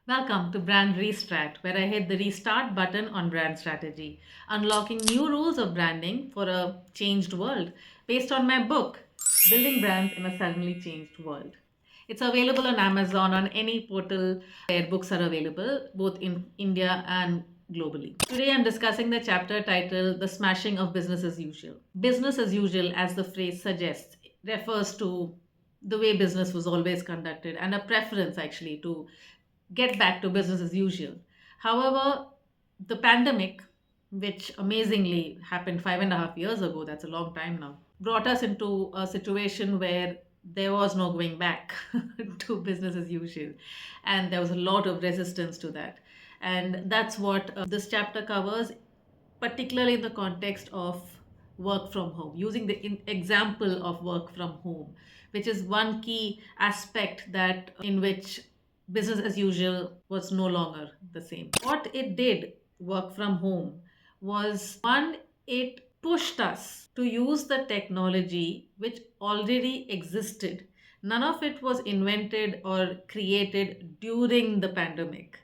Welcome to Brand Restart, where I hit the restart button on brand strategy, unlocking new rules of branding for a changed world, based on my book, Building Brands in a Suddenly Changed World. It's available on Amazon, on any portal where books are available, both in India and globally. Today I'm discussing the chapter titled The Smashing of Business as Usual. Business as usual, as the phrase suggests, refers to the way business was always conducted and a preference actually to get back to business as usual. However, the pandemic, which amazingly happened 5.5 years ago, that's a long time now, brought us into a situation where there was no going back to business as usual. And there was a lot of resistance to that. And that's what this chapter covers, particularly in the context of work from home, using the example of work from home, which is one key aspect that in which business as usual was no longer the same. What it did, work from home, was one, it pushed us to use the technology which already existed. None of it was invented or created during the pandemic.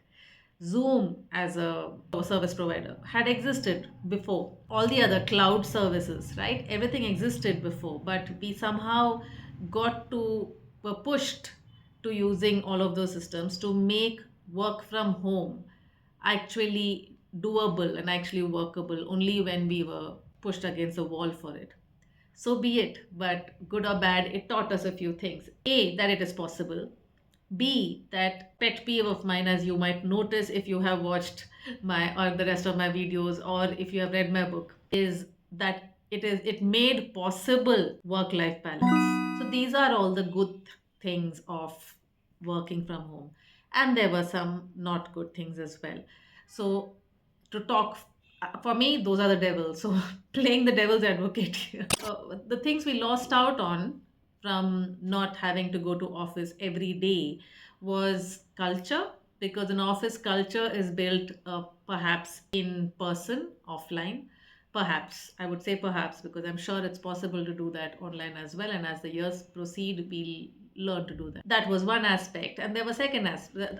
Zoom as a service provider had existed before. All the other cloud services, right? Everything existed before, but we somehow were pushed to using all of those systems to make work from home actually doable and actually workable only when we were pushed against the wall for it. So be it, but good or bad, it taught us a few things. A, that it is possible. B, that pet peeve of mine, as you might notice if you have watched my or the rest of my videos or if you have read my book, is that it made possible work-life balance. So these are all the good things of working from home. And there were some not good things as well. So to talk for me, those are the devils. So playing the devil's advocate here. The things we lost out on from not having to go to office every day was culture, because an office culture is built perhaps in person, offline. Perhaps, I would say perhaps, because I'm sure it's possible to do that online as well. And as the years proceed, we'll learn to do that. That was one aspect. And there were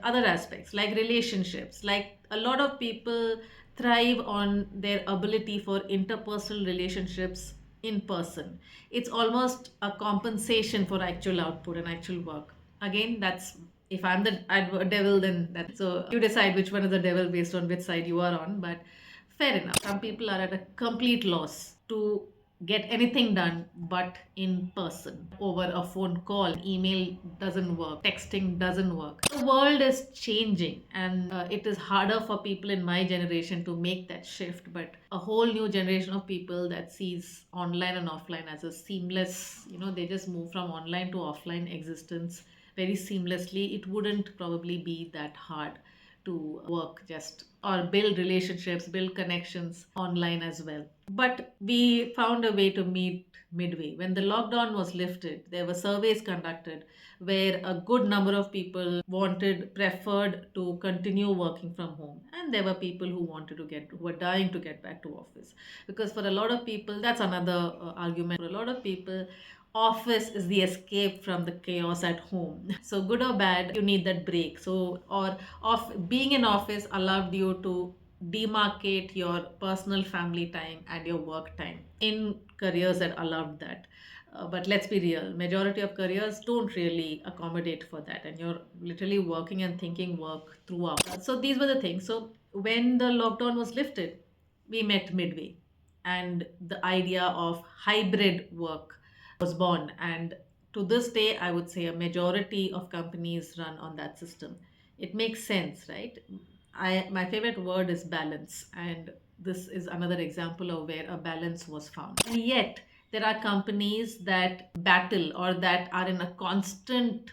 other aspects like relationships. Like a lot of people thrive on their ability for interpersonal relationships in person. It's almost a compensation for actual output and actual work. Again, that's if I'm the devil, then that. So you decide which one is the devil based on which side you are on. But fair enough. Some people are at a complete loss to get anything done but in person. Over a phone call, email doesn't work, texting doesn't work. The world is changing, and it is harder for people in my generation to make that shift. But a whole new generation of people that sees online and offline as a seamless, they just move from online to offline existence very seamlessly. It wouldn't probably be that hard to work just or build relationships, build connections online as well. But we found a way to meet midway. When the lockdown was lifted, there were surveys conducted where a good number of people preferred to continue working from home. And there were people who were dying to get back to office. Because for a lot of people, that's another argument. For a lot of people, office is the escape from the chaos at home. So good or bad, you need that break. So or of being in office allowed you to demarcate your personal family time and your work time in careers that allowed that. But let's be real, majority of careers don't really accommodate for that, and you're literally working and thinking work throughout. So these were the things. So when the lockdown was lifted, we met midway, and the idea of hybrid work was born. And to this day, I would say a majority of companies run on that system. It makes sense, right? My favorite word is balance, and this is another example of where a balance was found. And yet, there are companies that battle or that are in a constant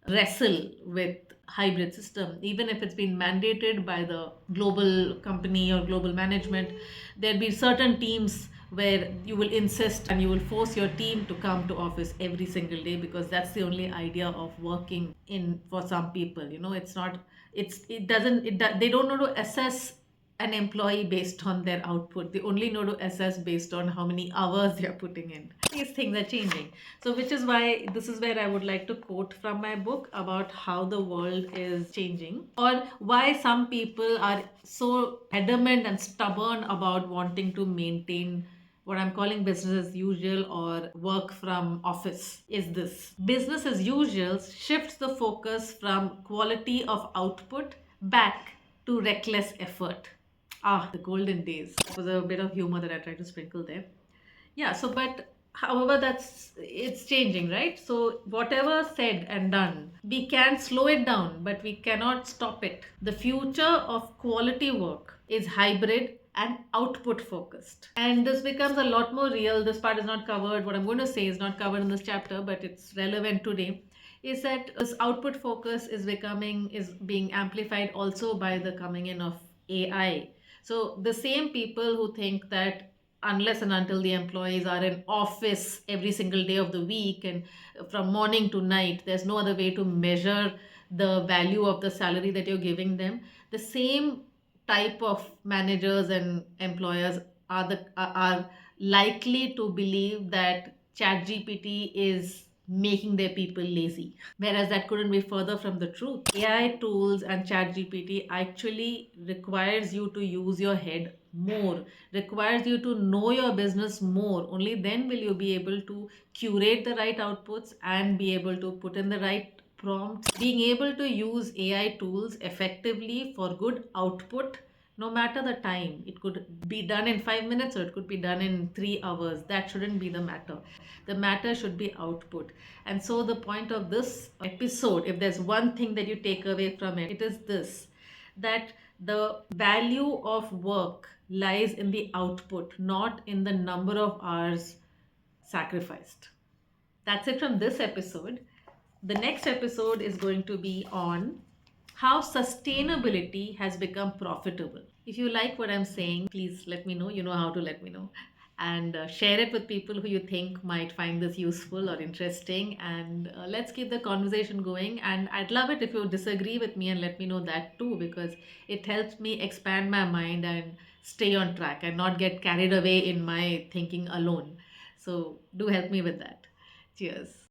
wrestle with hybrid system. Even if it's been mandated by the global company or global management, there'll be certain teams where you will insist and you will force your team to come to office every single day, because that's the only idea of working in for some people. It's not, it doesn't, they don't know to assess an employee based on their output. They only know to assess based on how many hours they are putting in. These things are changing. So, which is why this is where I would like to quote from my book about how the world is changing, or why some people are so adamant and stubborn about wanting to maintain what I'm calling business as usual or work from office. Is this business as usual shifts the focus from quality of output back to reckless effort. Ah, the golden days. That was a bit of humor that I tried to sprinkle there. Yeah, so but however, that's it's changing, right? So whatever said and done, we can slow it down, but we cannot stop it. The future of quality work is hybrid and output focused. And this becomes a lot more real. This part is not covered. What I'm going to say is not covered in this chapter, but it's relevant today. Is that this output focus is being amplified also by the coming in of AI. So the same people who think that unless and until the employees are in office every single day of the week and from morning to night, there's no other way to measure the value of the salary that you're giving them. The same type of managers and employers are likely to believe that ChatGPT is making their people lazy, whereas that couldn't be further from the truth. AI tools and ChatGPT actually requires you to use your head more, requires you to know your business more. Only then will you be able to curate the right outputs and be able to put in the right prompts. Being able to use AI tools effectively for good output, no matter the time, it could be done in 5 minutes or it could be done in 3 hours. That shouldn't be the matter. The matter should be output. And so, the point of this episode, if there's one thing that you take away from it, it is this, that the value of work lies in the output, not in the number of hours sacrificed. That's it from this episode. The next episode is going to be on how sustainability has become profitable. If you like what I'm saying, please let me know. You know how to let me know. And share it with people who you think might find this useful or interesting. And let's keep the conversation going. And I'd love it if you disagree with me and let me know that too, because it helps me expand my mind and stay on track and not get carried away in my thinking alone. So do help me with that. Cheers.